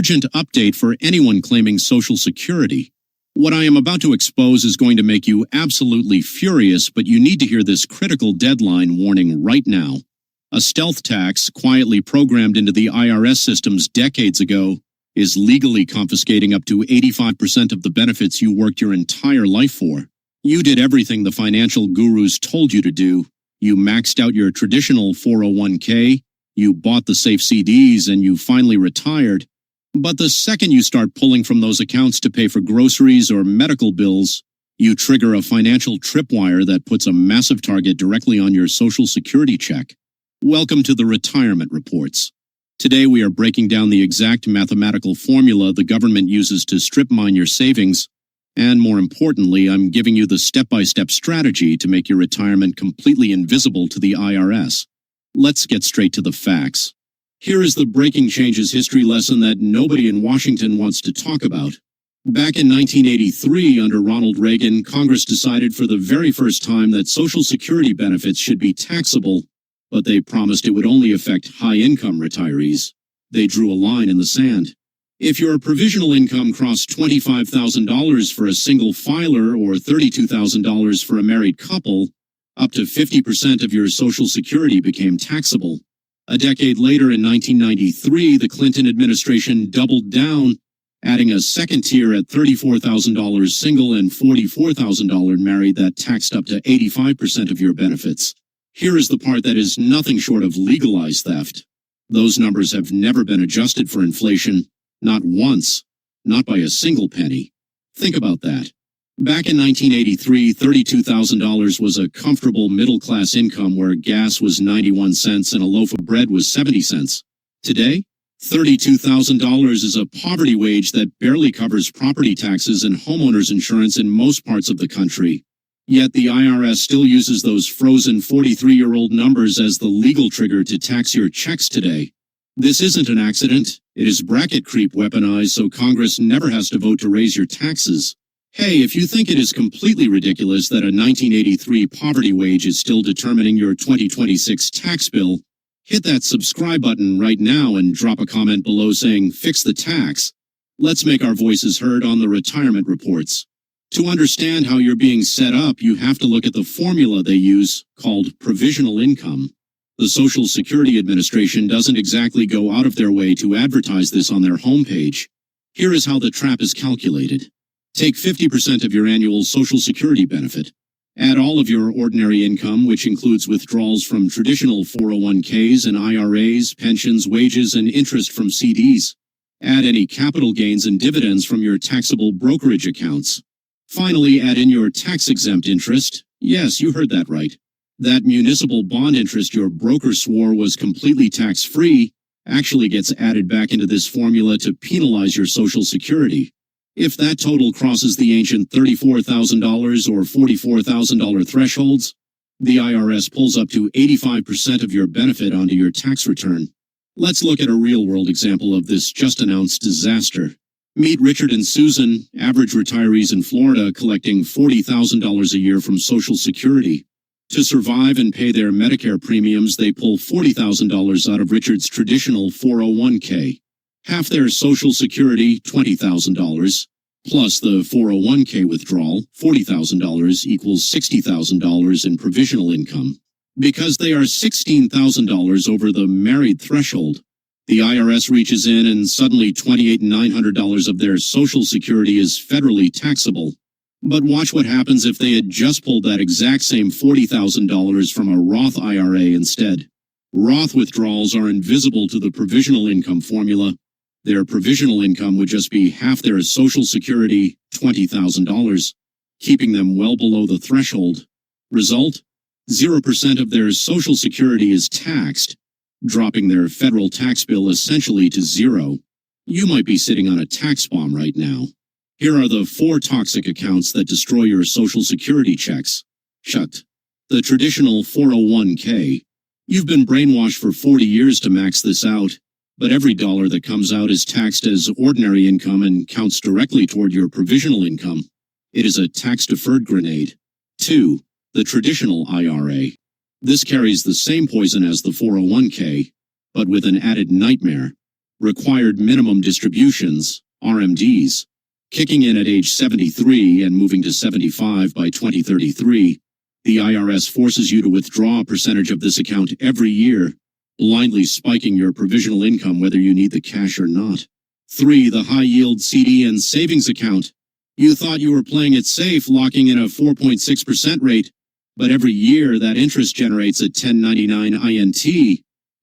Urgent update for anyone claiming Social Security. What I am about to expose is going to make you absolutely furious, but you need to hear this critical deadline warning right now. A stealth tax, quietly programmed into the IRS systems decades ago, is legally confiscating up to 85% of the benefits you worked your entire life for. You did everything the financial gurus told you to do. You maxed out your traditional 401k, you bought the safe CDs, and you finally retired. But the second you start pulling from those accounts to pay for groceries or medical bills, you trigger a financial tripwire that puts a massive target directly on your Social Security check. Welcome to the Retirement Reports. Today we are breaking down the exact mathematical formula the government uses to strip mine your savings, and more importantly, I'm giving you the step-by-step strategy to make your retirement completely invisible to the IRS. Let's get straight to the facts. Here is the breaking changes history lesson that nobody in Washington wants to talk about. Back in 1983, under Ronald Reagan, Congress decided for the very first time that Social Security benefits should be taxable, but they promised it would only affect high-income retirees. They drew a line in the sand. If your provisional income crossed $25,000 for a single filer or $32,000 for a married couple, up to 50% of your Social Security became taxable. A decade later, in 1993, the Clinton administration doubled down, adding a second tier at $34,000 single and $44,000 married that taxed up to 85% of your benefits. Here is the part that is nothing short of legalized theft. Those numbers have never been adjusted for inflation, not once, not by a single penny. Think about that. Back in 1983, $32,000 was a comfortable middle-class income where gas was 91 cents and a loaf of bread was 70 cents. Today, $32,000 is a poverty wage that barely covers property taxes and homeowners insurance in most parts of the country. Yet the IRS still uses those frozen 43-year-old numbers as the legal trigger to tax your checks today. This isn't an accident. It is bracket creep weaponized so Congress never has to vote to raise your taxes. Hey, if you think it is completely ridiculous that a 1983 poverty wage is still determining your 2026 tax bill, hit that subscribe button right now and drop a comment below saying, "Fix the tax." Let's make our voices heard on the Retirement Reports. To understand how you're being set up, you have to look at the formula they use, called provisional income. The Social Security Administration doesn't exactly go out of their way to advertise this on their homepage. Here is how the trap is calculated. Take 50% of your annual Social Security benefit. Add all of your ordinary income, which includes withdrawals from traditional 401ks and IRAs, pensions, wages, and interest from CDs. Add any capital gains and dividends from your taxable brokerage accounts. Finally, add in your tax-exempt interest. Yes, you heard that right. That municipal bond interest your broker swore was completely tax-free actually gets added back into this formula to penalize your Social Security. If that total crosses the ancient $34,000 or $44,000 thresholds, the IRS pulls up to 85% of your benefit onto your tax return. Let's look at a real-world example of this just-announced disaster. Meet Richard and Susan, average retirees in Florida collecting $40,000 a year from Social Security. To survive and pay their Medicare premiums, they pull $40,000 out of Richard's traditional 401k. Half their Social Security, $20,000, plus the 401k withdrawal, $40,000, equals $60,000 in provisional income. Because they are $16,000 over the married threshold, the IRS reaches in and suddenly $28,900 of their Social Security is federally taxable. But watch what happens if they had just pulled that exact same $40,000 from a Roth IRA instead. Roth withdrawals are invisible to the provisional income formula. Their provisional income would just be half their Social Security, $20,000, keeping them well below the threshold. Result? 0% of their Social Security is taxed, dropping their federal tax bill essentially to zero. You might be sitting on a tax bomb right now. Here are the 4 toxic accounts that destroy your Social Security checks. Shut. The traditional 401k. You've been brainwashed for 40 years to max this out, but every dollar that comes out is taxed as ordinary income and counts directly toward your provisional income. It is a tax-deferred grenade. 2. The traditional IRA. This carries the same poison as the 401k, but with an added nightmare. required minimum distributions, RMDs, kicking in at age 73 and moving to 75 by 2033. The IRS forces you to withdraw a percentage of this account every year, blindly spiking your provisional income whether you need the cash or not. 3. The high-yield CD and savings account. You thought you were playing it safe, locking in a 4.6% rate, but every year that interest generates a 1099 INT.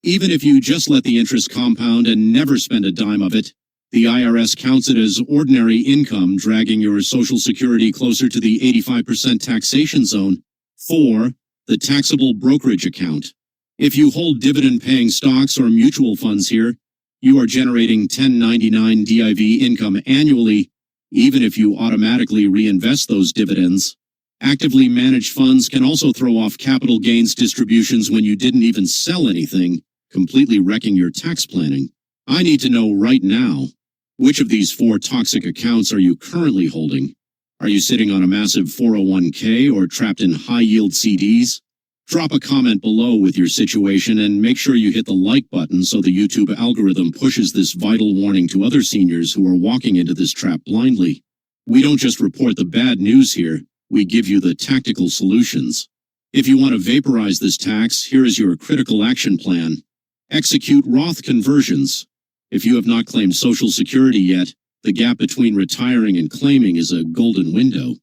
Even if you just let the interest compound and never spend a dime of it, the IRS counts it as ordinary income, dragging your Social Security closer to the 85% taxation zone. 4. The taxable brokerage account. If you hold dividend-paying stocks or mutual funds here, you are generating 1099 DIV income annually, even if you automatically reinvest those dividends. Actively managed funds can also throw off capital gains distributions when you didn't even sell anything, completely wrecking your tax planning. I need to know right now, which of these 4 toxic accounts are you currently holding? Are you sitting on a massive 401k or trapped in high-yield CDs? Drop a comment below with your situation and make sure you hit the like button so the YouTube algorithm pushes this vital warning to other seniors who are walking into this trap blindly. We don't just report the bad news here, we give you the tactical solutions. If you want to vaporize this tax, here is your critical action plan. Execute Roth conversions. If you have not claimed Social Security yet, the gap between retiring and claiming is a golden window.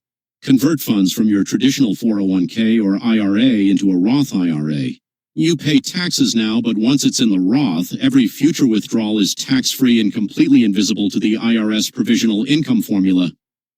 Convert funds from your traditional 401k or IRA into a Roth IRA. You pay taxes now, but once it's in the Roth, every future withdrawal is tax-free and completely invisible to the IRS provisional income formula.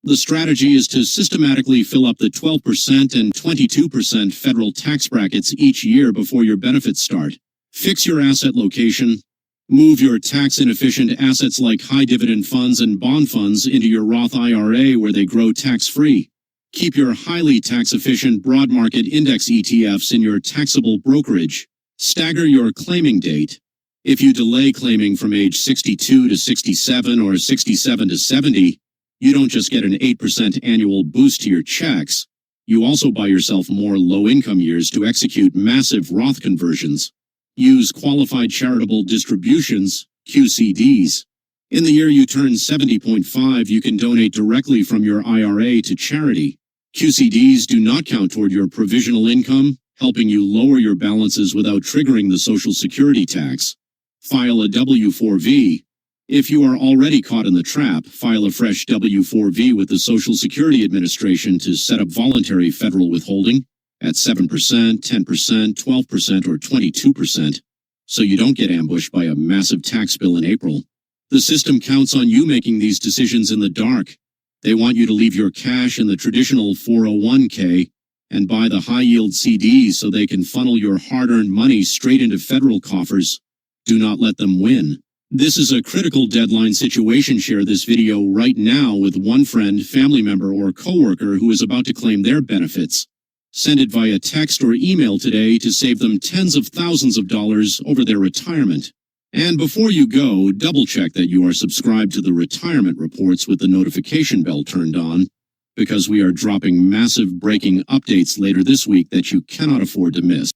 The strategy is to systematically fill up the 12% and 22% federal tax brackets each year before your benefits start. Fix your asset location. Move your tax-inefficient assets like high-dividend funds and bond funds into your Roth IRA where they grow tax-free. Keep your highly tax-efficient broad market index ETFs in your taxable brokerage. Stagger your claiming date. If you delay claiming from age 62 to 67 or 67 to 70, you don't just get an 8% annual boost to your checks, you also buy yourself more low-income years to execute massive Roth conversions. Use qualified charitable distributions, QCDs. In the year you turn 70.5, you can donate directly from your IRA to charity. QCDs do not count toward your provisional income, helping you lower your balances without triggering the Social Security tax. File a W-4V. If you are already caught in the trap, file a fresh W-4V with the Social Security Administration to set up voluntary federal withholding at 7%, 10%, 12%, or 22%, so you don't get ambushed by a massive tax bill in April. The system counts on you making these decisions in the dark. They want you to leave your cash in the traditional 401k and buy the high-yield CDs so they can funnel your hard-earned money straight into federal coffers. Do not let them win. This is a critical deadline situation. Share this video right now with one friend, family member, or coworker who is about to claim their benefits. Send it via text or email today to save them tens of thousands of dollars over their retirement. And before you go, double-check that you are subscribed to the retirement reports with the notification bell turned on, because we are dropping massive breaking updates later this week that you cannot afford to miss.